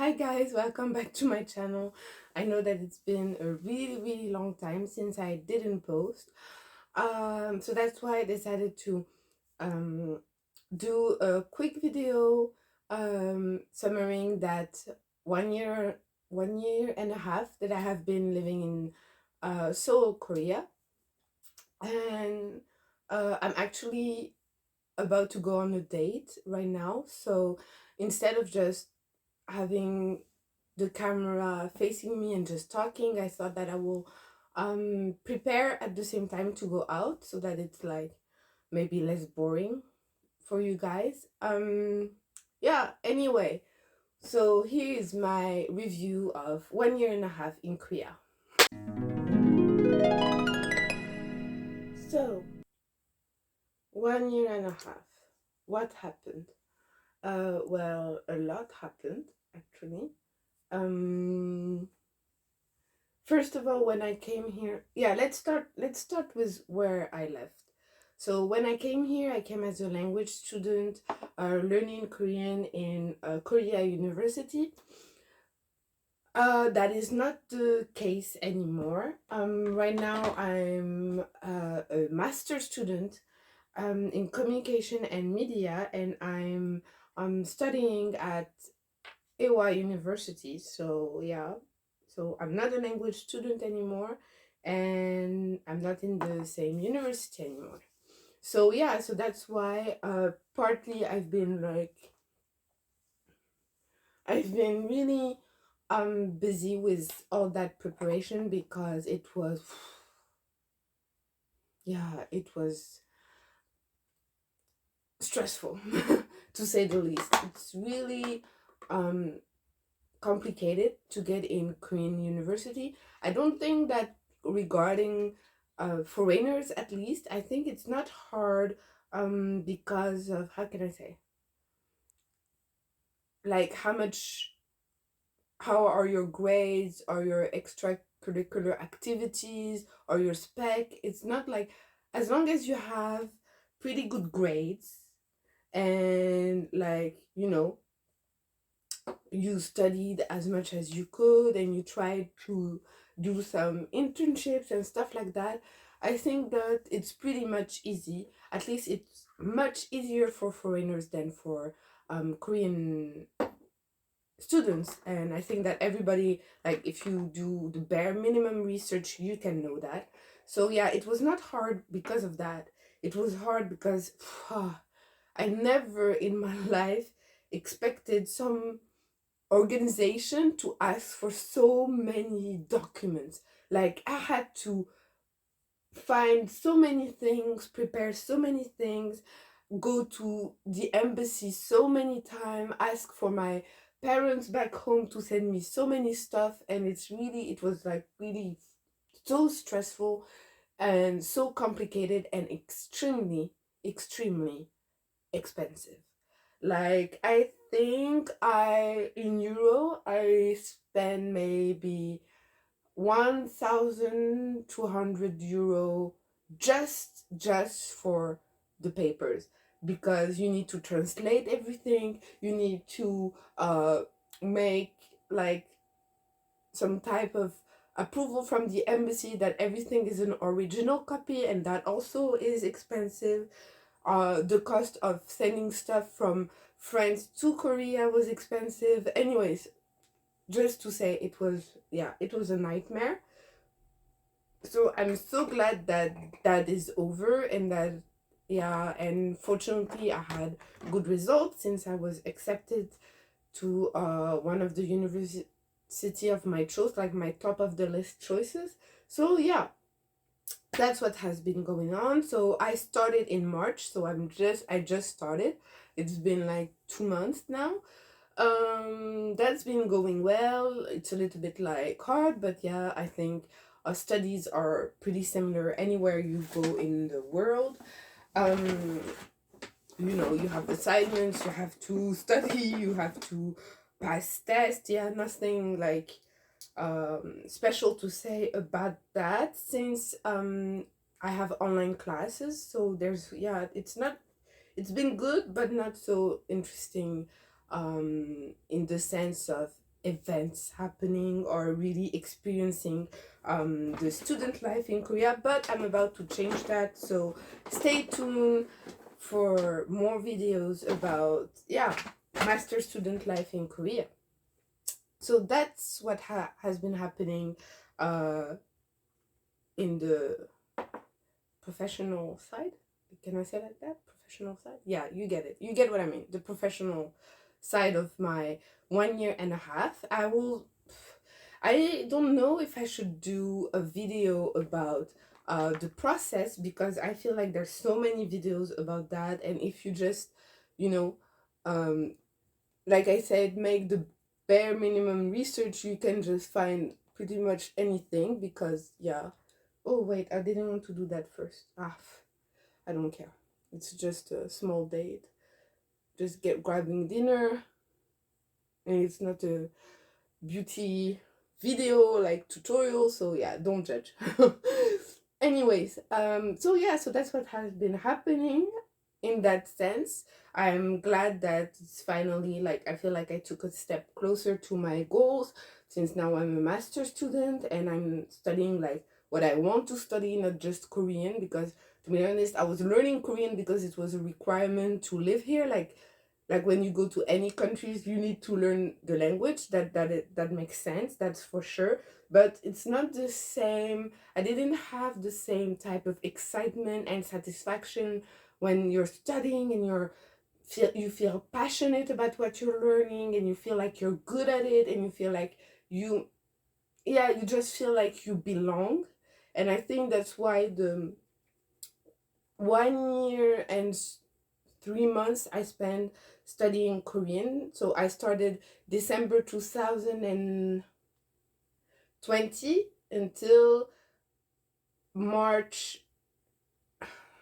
Hi guys, welcome back to my channel. I know that it's been a really long time since I didn't post. So that's why I decided to um do a quick video summarizing that 1 year 1 year and a half that I have been living in Seoul, Korea. And I'm actually about to go on a date right now. So instead of just having the camera facing me and just talking, I thought that I will prepare at the same time to go out so that it's like maybe less boring for you guys. Yeah, anyway, so here is my review of 1 year and a half in Korea. So 1 year and a half, what happened? Well, a lot happened actually. um First of all, when I came here, yeah, let's start with where I left. So when I came here, I came as a language student, learning Korean in Korea University. That is not the case anymore. Right now I'm a master student in communication and media, and I'm studying at Iowa University. So yeah, so I'm not a language student anymore, and I'm not in the same university anymore. So yeah, so that's why partly I've been really busy with all that preparation because it was yeah, it was stressful to say the least. It's really um complicated to get in Korean university. I don't think that regarding foreigners, at least, I think it's not hard because of, how can I say, like how are your grades, or your extracurricular activities, or your spec. It's not like, as long as you have pretty good grades and, like, you studied as much as you could and you tried to do some internships and stuff like that, I think that it's pretty much easy. At least it's much easier for foreigners than for Korean students. And I think that everybody, like, if you do the bare minimum research, you can know that. So yeah, it was not hard because of that. It was hard because I never in my life expected some organization to ask for so many documents. Like, I had to find so many things, prepare so many things, go to the embassy so many times, ask for my parents back home to send me so many stuff. And it was like really so stressful and so complicated and extremely expensive. Like, I think I in euro I spend maybe 1,200 euro just for the papers, because you need to translate everything. You need to make, like, some type of approval from the embassy that everything is an original copy, and that also is expensive. The cost of sending stuff from France to Korea was expensive. Anyways, just to say, it was a nightmare. So I'm so glad that that is over, and that, yeah, and fortunately I had good results since I was accepted to one of the university of my choice, like my top of the list choices. So yeah, that's what has been going on. So I started in March, so I just started. It's been like 2 months now. That's been going well. It's a little bit like hard, but yeah, I think our studies are pretty similar anywhere you go in the world. um you have assignments, you have to study, you have to pass tests. Yeah, nothing like special to say about that, since I have online classes. So there's, yeah, it's been good but not so interesting in the sense of events happening or really experiencing the student life in Korea, but I'm about to change that. So stay tuned for more videos about, yeah, master student life in Korea. So that's what has been happening uh, in the professional side. Can I say like that? Professional side? Yeah, you get it. You get what I mean. The professional side of my 1 year and a half. I don't know if I should do a video about the process, because I feel like there's so many videos about that, and if you just, you know, um, like I said, make the bare minimum research, you can just find pretty much anything. Because yeah. Oh wait, I didn't want to do that first. I don't care. It's just a small date. Just get grabbing dinner, and it's not a beauty video like tutorial. So yeah, don't judge. Anyways, so yeah, so that's what has been happening in that sense. I'm glad that it's finally, like, I feel like I took a step closer to my goals, since now I'm a master student and I'm studying like what I want to study, not just Korean. Because to be honest, I was learning Korean because it was a requirement to live here. Like when you go to any countries, you need to learn the language. That makes sense, that's for sure. But it's not the same. I didn't have the same type of excitement and satisfaction when you're studying and you feel passionate about what you're learning, and you feel like you're good at it, and you feel like you yeah, you just feel like you belong. And I think that's why the 1 year and 3 months I spent studying Korean. So I started December 2020 until March,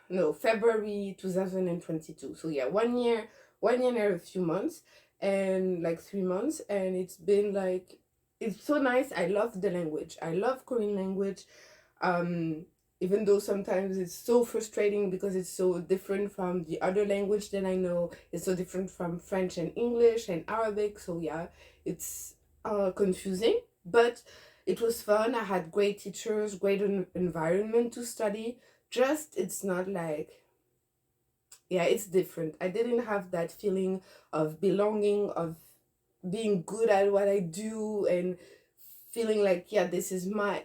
no, February 2022. So yeah, 1 year, 1 year and a few months, and like 3 months. And it's been like, it's so nice. I love the language. I love Korean language. um Even though sometimes it's so frustrating because it's so different from the other language that I know. It's so different from French and English and Arabic. So yeah, it's confusing, but it was fun. I had great teachers, great environment to study. Just it's not like, yeah, it's different. I didn't have that feeling of belonging, of being good at what I do, and feeling like, yeah, this is my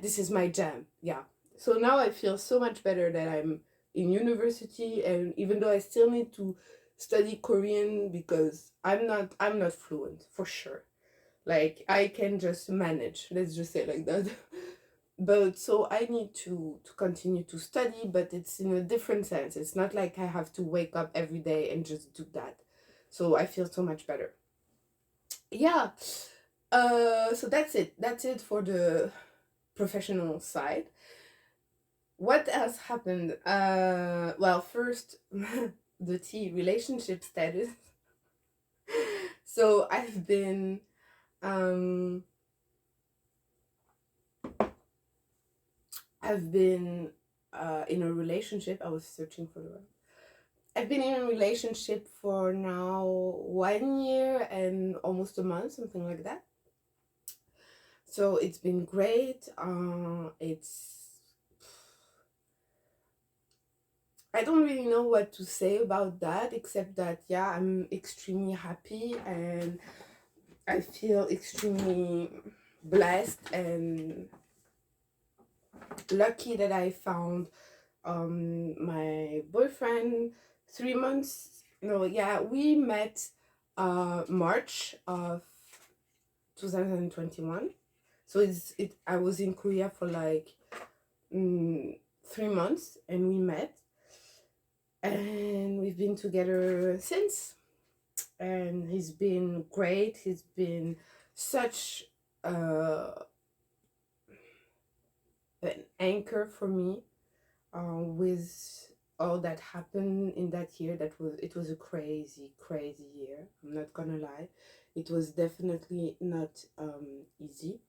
jam. Yeah. So now I feel so much better that I'm in university, and even though I still need to study Korean, because I'm not fluent for sure. Like, I can just manage, let's just say like that. But so I need to continue to study, but it's in a different sense. It's not like I have to wake up every day and just do that. So I feel so much better. Yeah. So that's it for the professional side. What else happened? Well, first, the T, relationship status. So um I've been in a relationship. I was searching for the word. I've been in a relationship for now 1 year and almost a month, something like that. So it's been great. I don't really know what to say about that, except that, yeah, I'm extremely happy, and I feel extremely blessed and lucky that I found my boyfriend 3 months. No, yeah, we met March of 2021. So I was in Korea for like 3 months, and we met, and we've been together since. And he's been great. He's been such uh, an anchor for me, with all that happened in that year. It was a crazy, crazy year. I'm not gonna lie. It was definitely not easy.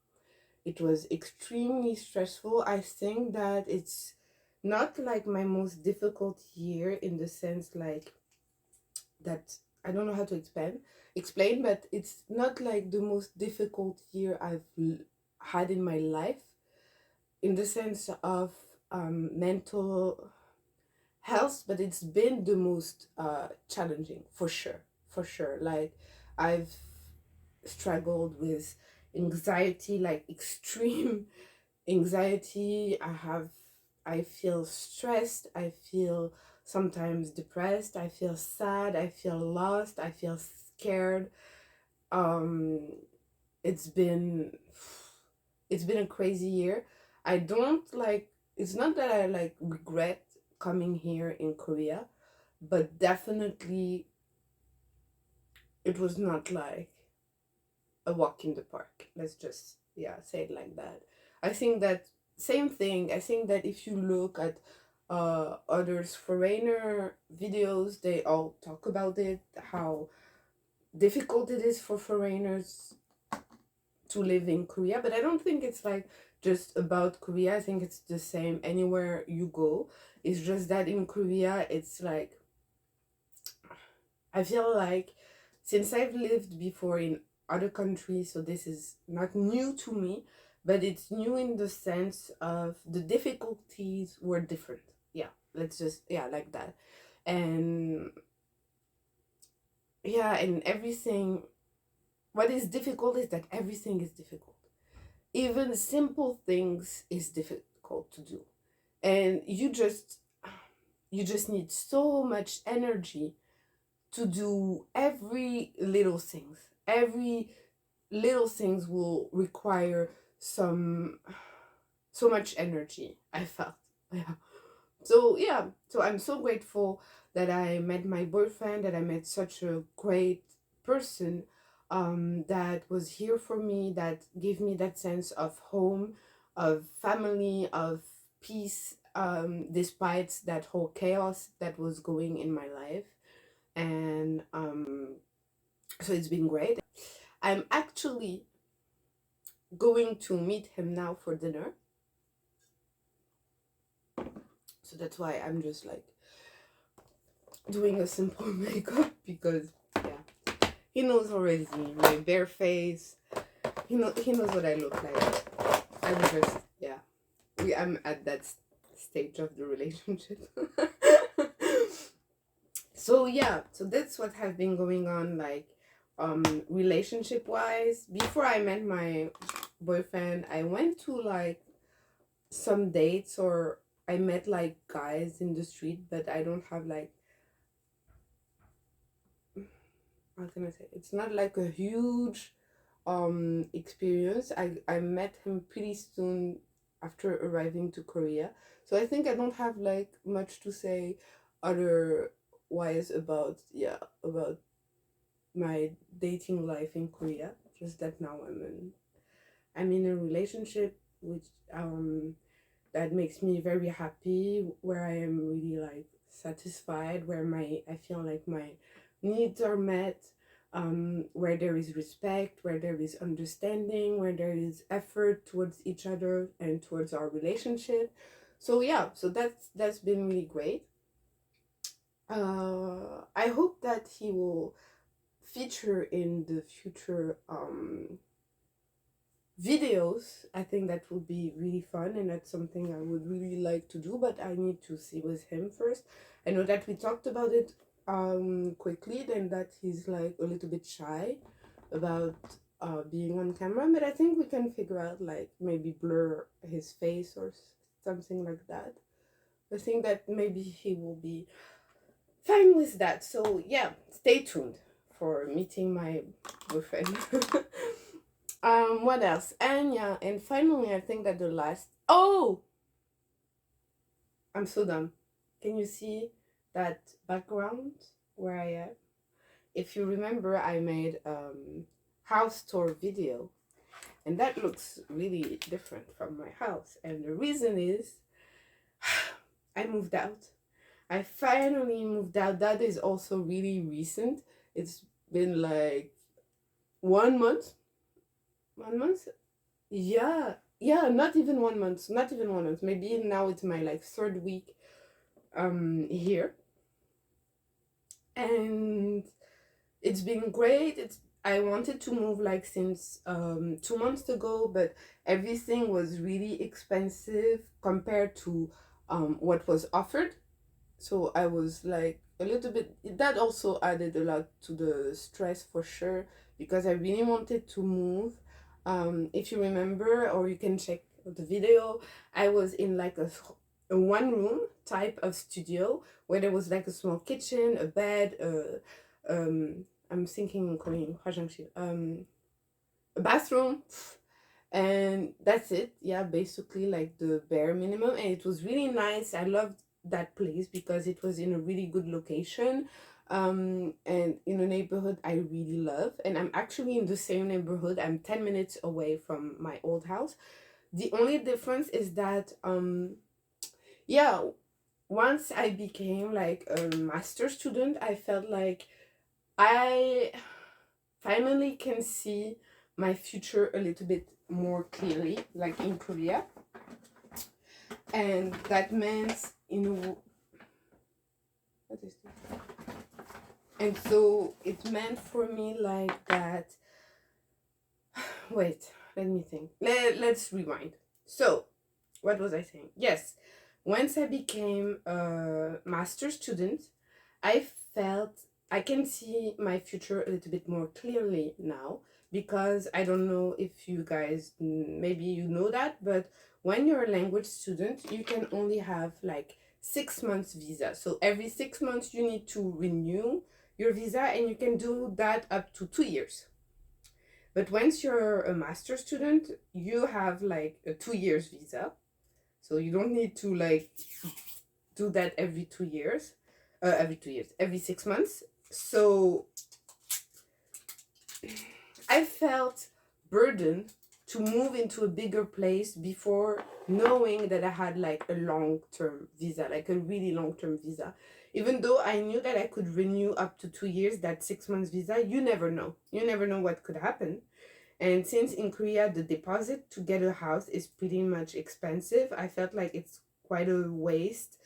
It was extremely stressful. I think that it's not like my most difficult year, in the sense like that, I don't know how to explain. explain, but it's not like the most difficult year had in my life, in the sense of mental health, but it's been the most challenging, for sure, for sure. Like, I've struggled with anxiety, like extreme anxiety. I feel stressed, I feel sometimes depressed, I feel sad, I feel lost, I feel scared. um it's been it's been a crazy year. I don't like, it's not that I like regret coming here in Korea, but definitely it was not like a walk in the park. Let's just, yeah, say it like that. I think that same thing. I think that if you look at others foreigner videos, they all talk about it, how difficult it is for foreigners to live in Korea. But I don't think it's like just about Korea. I think it's the same anywhere you go. It's just that in Korea, it's like, I feel like, since I've lived before in other countries, so this is not new to me, but it's new in the sense of the difficulties were different. Yeah, let's just, yeah, like that. And yeah, and everything, what is difficult is that everything is difficult. Even simple things is difficult to do. And you just need so much energy to do every little things. Every little things will require some so much energy, I felt. Yeah. So yeah, so I'm so grateful that I met my boyfriend, that I met such a great person, that was here for me, that gave me that sense of home, of family, of peace, despite that whole chaos that was going in my life. And so it's been great. I'm actually going to meet him now for dinner. So that's why I'm just like doing a simple makeup, because yeah, he knows already my bare face. He knows what I look like. I'm just, yeah. I'm at that stage of the relationship. So yeah, so that's what has been going on, like relationship wise. Before I met my boyfriend, I went to like some dates, or I met like guys in the street, but I don't have like, how can I say, it's not like a huge experience. I met him pretty soon after arriving to Korea. So I think I don't have like much to say otherwise about, yeah, about my dating life in Korea. Just that now I'm in a relationship which that makes me very happy, where I am really like satisfied, where my I feel like my needs are met, where there is respect, where there is understanding, where there is effort towards each other and towards our relationship. So yeah, so that's been really great. I hope that he will feature in the future videos. I think that would be really fun, and that's something I would really like to do, but I need to see with him first. I know that we talked about it quickly, then that he's like a little bit shy about being on camera, but I think we can figure out, like, maybe blur his face or something like that. I think that maybe he will be fine with that. So yeah, stay tuned for meeting my boyfriend. What else? And yeah, and finally, I think that the last. Oh, I'm so dumb. Can you see that background where I am? If you remember, I made house tour video, and that looks really different from my house. And the reason is, I moved out. I finally moved out. That is also really recent. It's been like 1 month. 1 month? Yeah, yeah, not even 1 month, not even 1 month. Maybe now it's my like third week here. And It's been great. I wanted to move like since 2 months ago, but everything was really expensive compared to what was offered. So I was like a little bit, that also added a lot to the stress for sure, because I really wanted to move. If you remember, or you can check the video, I was in like a one room type of studio where there was like a small kitchen, a bed, I'm thinking in Korean, 화장실, a bathroom, and that's it. Yeah, basically like the bare minimum, and it was really nice. I loved that place because it was in a really good location, and in a neighborhood I really love, and I'm actually in the same neighborhood. I'm 10 minutes away from my old house. The only difference is that yeah, once I became like a master student, I felt like I finally can see my future a little bit more clearly, like in Korea. And that meant, what is this? And so it meant for me like that. Wait, let me think. Let's rewind. So, what was I saying? Yes, once I became a master student, I felt I can see my future a little bit more clearly now, because I don't know if you guys, maybe you know that, but when you're a language student, you can only have like 6 months visa. So every 6 months you need to renew your visa, and you can do that up to 2 years. But once you're a master student, you have like a 2 years visa. So you don't need to like do that every 2 years, every 6 months. So I felt burdened to move into a bigger place before knowing that I had like a long term visa, like a really long term visa. Even though I knew that I could renew up to 2 years, that 6 months visa, you never know. You never know what could happen. And since in Korea the deposit to get a house is pretty much expensive, I felt like it's quite a waste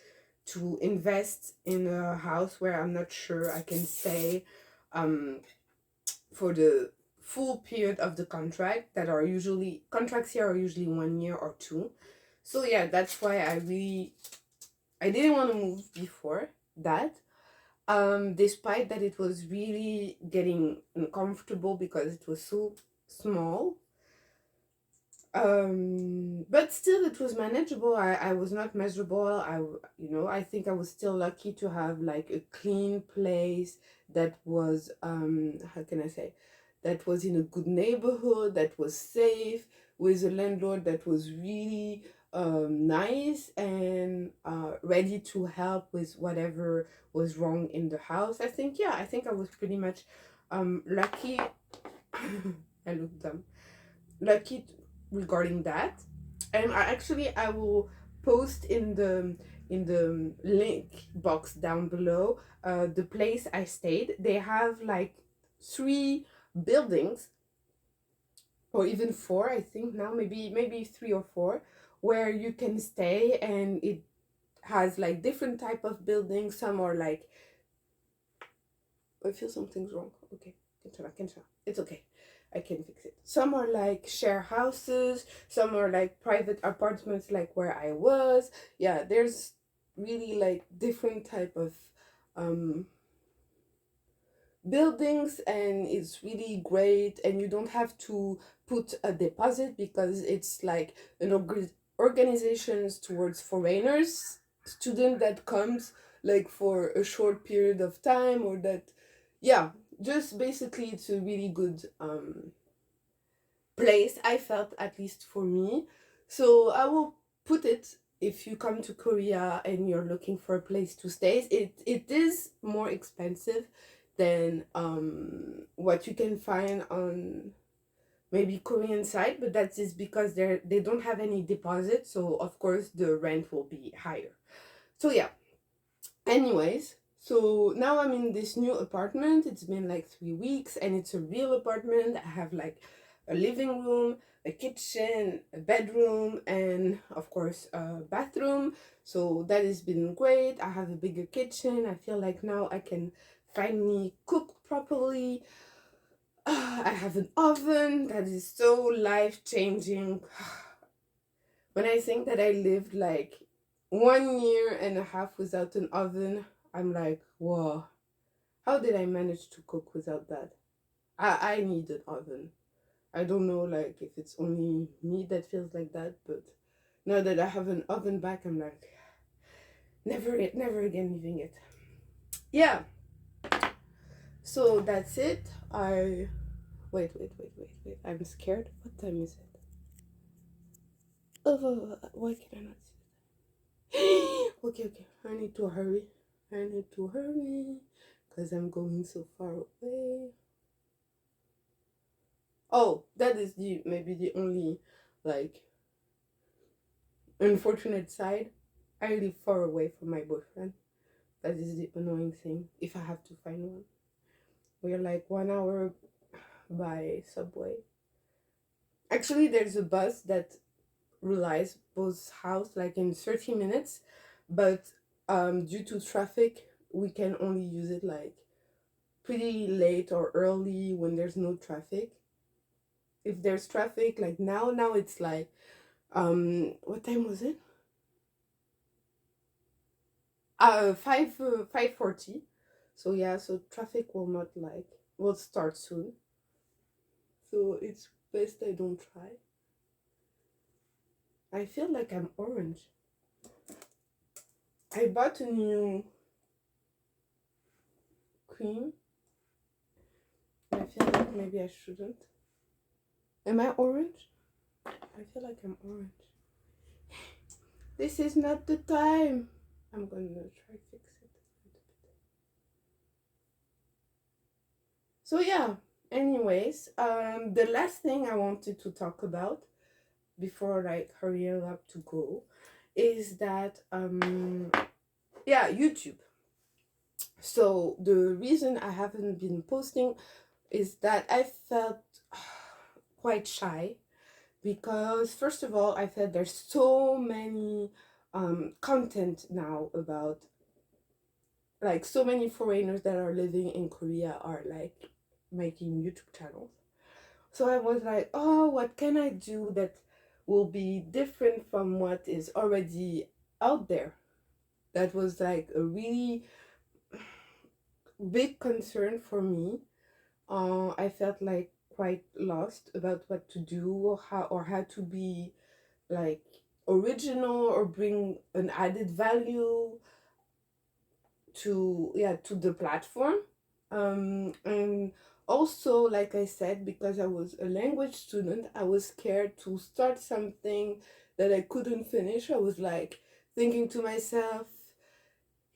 to invest in a house where I'm not sure I can stay um, for the full period of the contract, that are usually contracts here are usually 1 year or two. So yeah, that's why I didn't want to move before that. Despite that it was really getting uncomfortable because it was so small, but still it was manageable. I was not miserable. I think I was still lucky to have like a clean place that was how can I say, that was in a good neighborhood, that was safe, with a landlord that was really nice and ready to help with whatever was wrong in the house. I think I was pretty much lucky. I look dumb. Lucky regarding that. And I will post in the link box down below the place I stayed. They have like 3 buildings, or even 4, I think now, maybe 3 or 4, where you can stay, and it has like different type of buildings. Some are like, I feel something's wrong. Okay, it's okay. I can fix it. Some are like share houses, some are like private apartments, like where I was. Yeah, there's really like different type of um buildings, and it's really great, and you don't have to put a deposit because it's like an organizations towards foreigners, student that comes like for a short period of time, or that, yeah, just basically it's a really good place, I felt, at least for me. So I will put it, if you come to Korea and you're looking for a place to stay, it is more expensive than what you can find on maybe Korean side, but that is because they don't have any deposit, so of course the rent will be higher. So yeah, anyways, so now I'm in this new apartment. It's been like 3 weeks, and it's a real apartment. I have like a living room, a kitchen, a bedroom, and of course a bathroom. So that has been great. I have a bigger kitchen. I feel like now I can finally cooked properly. I have an oven that is so life changing. When I think that I lived like 1 year and a half without an oven, I'm like, whoa, how did I manage to cook without that? I need an oven. I don't know, like, if it's only me that feels like that, but now that I have an oven back, I'm like, never again leaving it. Yeah, so that's it. Wait. I'm scared. What time is it? Oh, why can I not see it? Okay. I need to hurry. Because I'm going so far away. Oh, that is maybe the only, like, unfortunate side. I live far away from my boyfriend. That is the annoying thing. If I have to find one, we're like 1 hour by subway. Actually, there's a bus that relies both house like in 30 minutes, but due to traffic, we can only use it like pretty late or early when there's no traffic. If there's traffic, like now it's like what time was it? 5:40. So yeah, so traffic will start soon. So it's best I don't try. I feel like I'm orange. I bought a new cream. And I feel like maybe I shouldn't. Am I orange? I feel like I'm orange. This is not the time. I'm gonna try fix it. So yeah. Anyways, the last thing I wanted to talk about before like hurrying up to go is that yeah, YouTube. So the reason I haven't been posting is that I felt quite shy because first of all I felt there's so many content now about, like, so many foreigners that are living in Korea are like making YouTube channels. So I was like, oh, what can I do that will be different from what is already out there? That was like a really big concern for me. I felt like quite lost about what to do or how to be like original or bring an added value to the platform. And also, like I said, because I was a language student, I was scared to start something that I couldn't finish. I was like thinking to myself,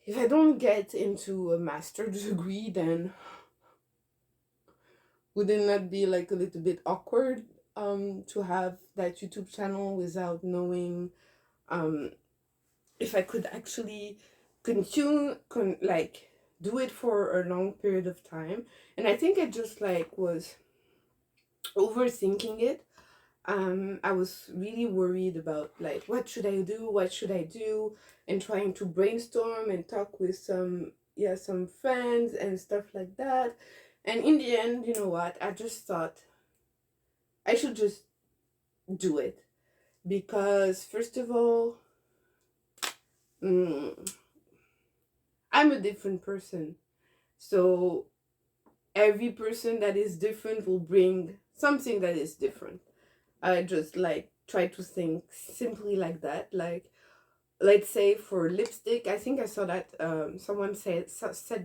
if I don't get into a master's degree, then would it not be like a little bit awkward to have that YouTube channel without knowing um if I could actually like do it for a long period of time? And I think I just like was overthinking it. I was really worried about like what should I do, and trying to brainstorm and talk with some friends and stuff like that. And in the end, you know what, I just thought I should just do it because first of all, mm, I'm a different person. So every person that is different will bring something that is different. I just like try to think simply like that. Like, let's say for lipstick, I think I saw that someone said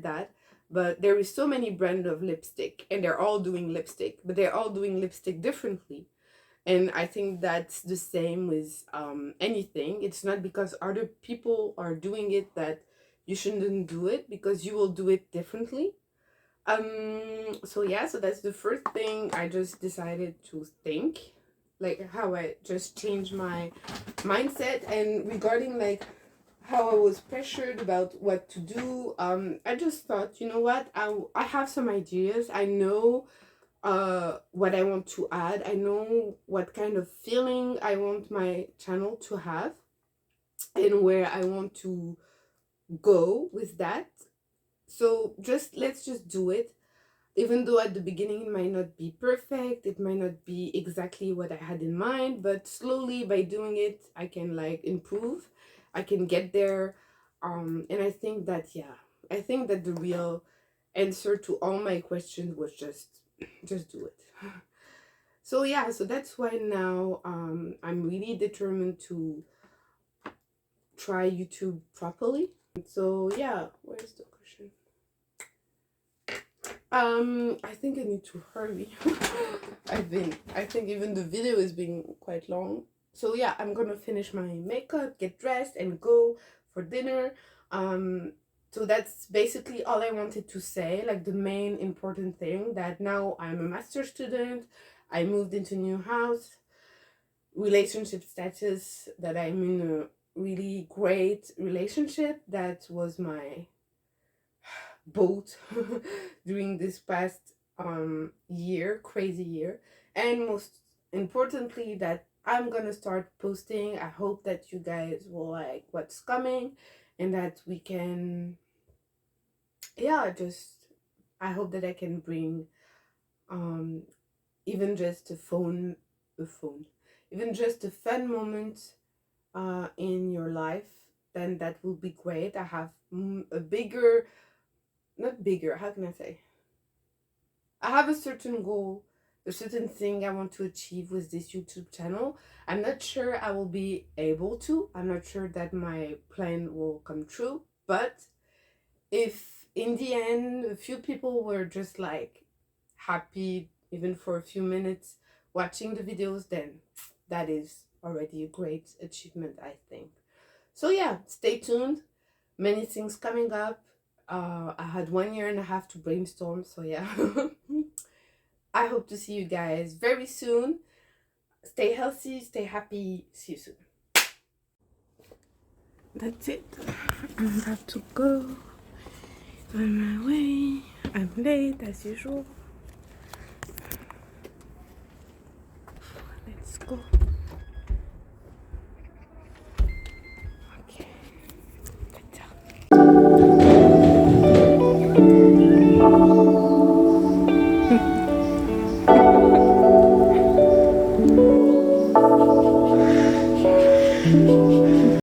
that, but there is so many brand of lipstick and they're all doing lipstick, but they're all doing lipstick differently. And I think that's the same with anything. It's not because other people are doing it that you shouldn't do it, because you will do it differently. So yeah, so that's the first thing I just decided to think, like how I just changed my mindset. And regarding like how I was pressured about what to do, I just thought, you know what, I have some ideas. I know what I want to add. I know what kind of feeling I want my channel to have and where I want to go with that. So just let's just do it. Even though at the beginning it might not be perfect, it might not be exactly what I had in mind, but slowly by doing it, I can like improve. I can get there. And I think that, yeah, I think that the real answer to all my questions was just do it. So yeah, so that's why now I'm really determined to try YouTube properly. So yeah, where's the question? I think I need to hurry. I think even the video is being quite long. So yeah, I'm gonna finish my makeup, get dressed, and go for dinner. Um, so that's basically all I wanted to say. Like the main important thing that now I'm a master student. I moved into a new house. Relationship status that I'm in a really great relationship. That was my both during this past year, crazy year. And most importantly, that I'm gonna start posting. I hope that you guys will like what's coming, and that we can, yeah, just I hope that I can bring um even just a phone even just a fun moment in your life. Then that will be great. I have a bigger, not bigger, how can I say, I have a certain goal, a certain thing I want to achieve with this YouTube channel. I'm not sure I will be able to. I'm not sure that my plan will come true. But if in the end a few people were just like happy, even for a few minutes, watching the videos, then that is already a great achievement, I think. So yeah, stay tuned. Many things coming up. I had 1.5 years to brainstorm, so yeah. I hope to see you guys very soon. Stay healthy, stay happy. See you soon. That's it. I'm about to go on my way. I'm late as usual. Let's go.